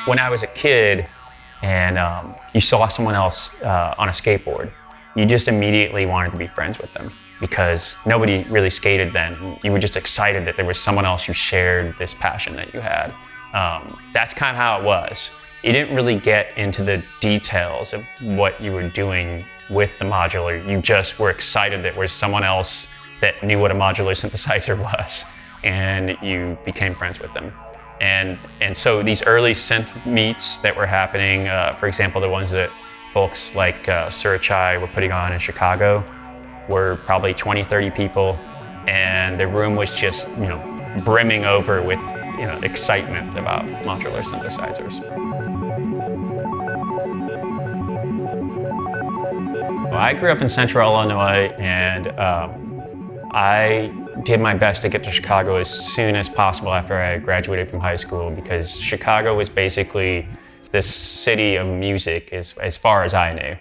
When I was a kid and you saw someone else on a skateboard, you just immediately wanted to be friends with them because nobody really skated then. You were just excited that there was someone else who shared this passion that you had. That's kind of how it was. You didn't really get into the details of what you were doing with the modular. You just were excited that there was someone else that knew what a modular synthesizer was, and you became friends with them. And so these early synth meets that were happening, for example, the ones that folks like Surachai were putting on in Chicago, were probably 20, 30 people, and the room was just, brimming over with, excitement about modular synthesizers. Well, I grew up in Central Illinois, and I did my best to get to Chicago as soon as possible after I graduated from high school, because Chicago was basically this city of music as far as I knew.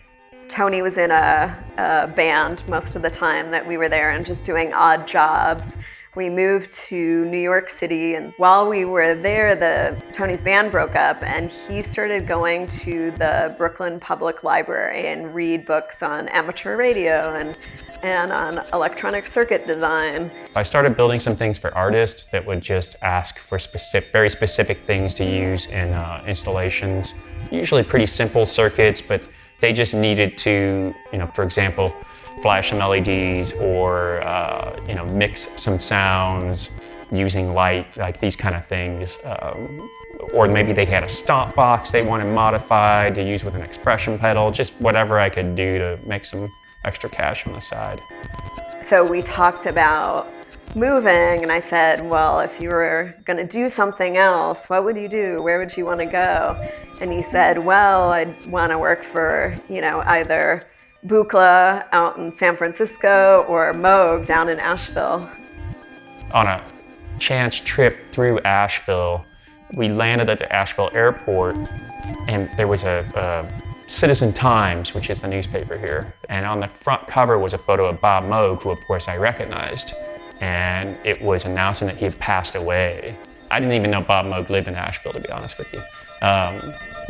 Tony was in a band most of the time that we were there and just doing odd jobs. We moved to New York City, and while we were there, Tony's band broke up, and he started going to the Brooklyn Public Library and read books on amateur radio and on electronic circuit design. I started building some things for artists that would just ask for very specific things to use in installations. Usually pretty simple circuits, but they just needed to, for example, flash some LEDs or mix some sounds using light, like these kind of things. Or maybe they had a stop box they wanted modified to use with an expression pedal, just whatever I could do to make some extra cash on the side. So we talked about moving, and I said, well, if you were gonna do something else, what would you do? Where would you wanna go? And he said, well, I'd wanna work for, either Buchla out in San Francisco or Moog down in Asheville. On a chance trip through Asheville, we landed at the Asheville airport, and there was a Citizen Times, which is the newspaper here, and on the front cover was a photo of Bob Moog, who of course I recognized, and it was announcing that he had passed away. I didn't even know Bob Moog lived in Asheville, to be honest with you.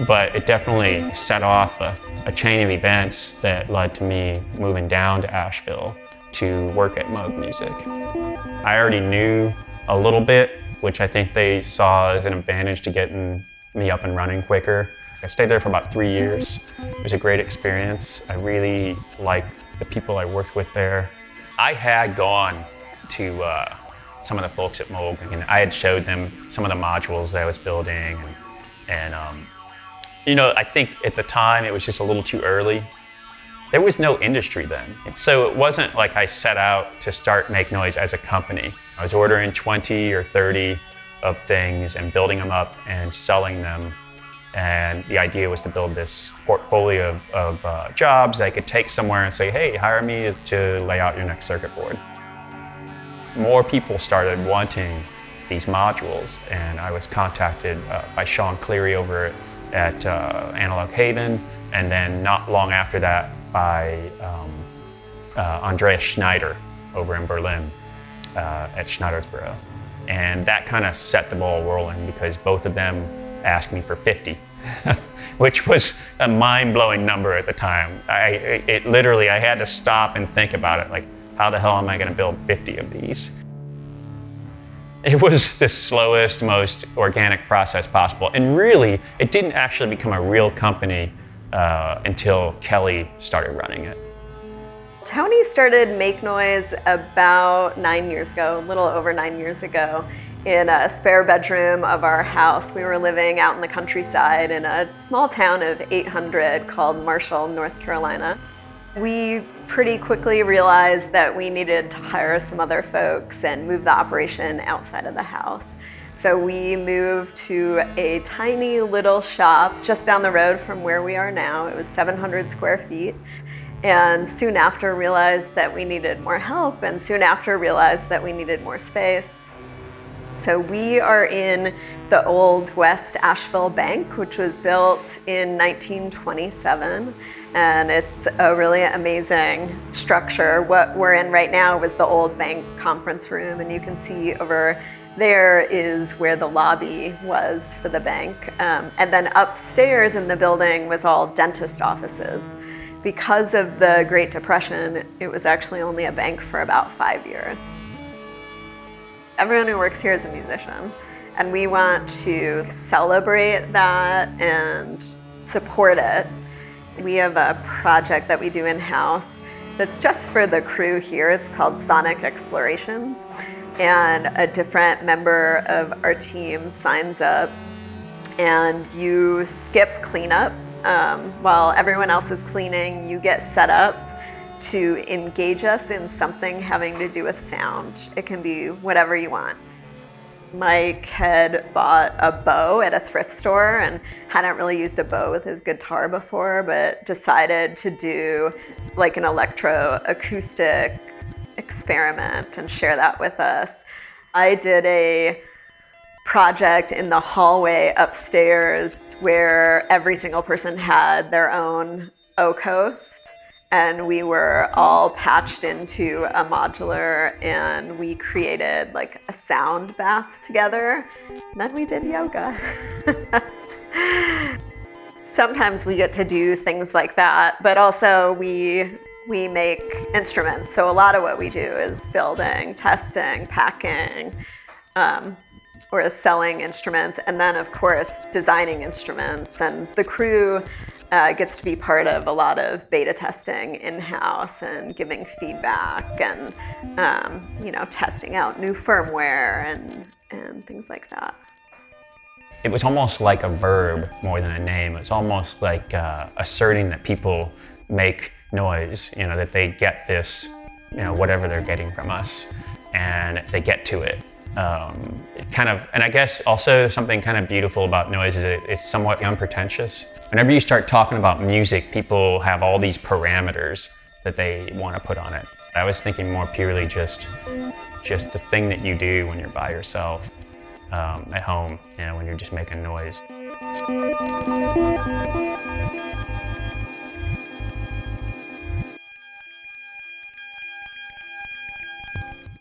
But it definitely set off a chain of events that led to me moving down to Asheville to work at Moog Music. I already knew a little bit, which I think they saw as an advantage to getting me up and running quicker. I stayed there for about 3 years. It was a great experience. I really liked the people I worked with there. I had gone to some of the folks at Moog, and I had showed them some of the modules that I was building, and I think at the time it was just a little too early. There was no industry then. So it wasn't like I set out to start Make Noise as a company. I was ordering 20 or 30 of things and building them up and selling them. And the idea was to build this portfolio of jobs that I could take somewhere and say, hey, hire me to lay out your next circuit board. More people started wanting these modules, and I was contacted by Sean Cleary over at Analog Haven, and then not long after that by Andreas Schneider over in Berlin at Schneidersboro. And that kind of set the ball rolling because both of them asked me for 50, which was a mind-blowing number at the time. I had to stop and think about it, like, how the hell am I gonna build 50 of these? It was the slowest, most organic process possible. And really, it didn't actually become a real company until Kelly started running it. Tony started Make Noise about 9 years ago, a little over 9 years ago, in a spare bedroom of our house. We were living out in the countryside in a small town of 800 called Marshall, North Carolina. We pretty quickly realized that we needed to hire some other folks and move the operation outside of the house. So we moved to a tiny little shop just down the road from where we are now. It was 700 square feet. And soon after realized that we needed more help, and soon after realized that we needed more space. So we are in the old West Asheville Bank, which was built in 1927. and it's a really amazing structure. What we're in right now was the old bank conference room, and you can see over there is where the lobby was for the bank. And then upstairs in the building was all dentist offices. Because of the Great Depression, it was actually only a bank for about 5 years. Everyone who works here is a musician, and we want to celebrate that and support it. We have a project that we do in-house that's just for the crew here. It's called Sonic Explorations, and a different member of our team signs up, and you skip cleanup. While everyone else is cleaning, you get set up to engage us in something having to do with sound. It can be whatever you want. Mike had bought a bow at a thrift store and hadn't really used a bow with his guitar before, but decided to do like an electroacoustic experiment and share that with us. I did a project in the hallway upstairs where every single person had their own O-Coast, and we were all patched into a modular, and we created like a sound bath together. And then we did yoga. Sometimes we get to do things like that, but also we make instruments. So a lot of what we do is building, testing, packing, or selling instruments, and then of course designing instruments. And the crew gets to be part of a lot of beta testing in-house and giving feedback and testing out new firmware and things like that. It was almost like a verb more than a name. It's almost like asserting that people make noise, that they get this, whatever they're getting from us, and they get to it. And I guess also something kind of beautiful about noise is it's somewhat unpretentious. Whenever you start talking about music, people have all these parameters that they want to put on it. I was thinking more purely just the thing that you do when you're by yourself at home, when you're just making noise.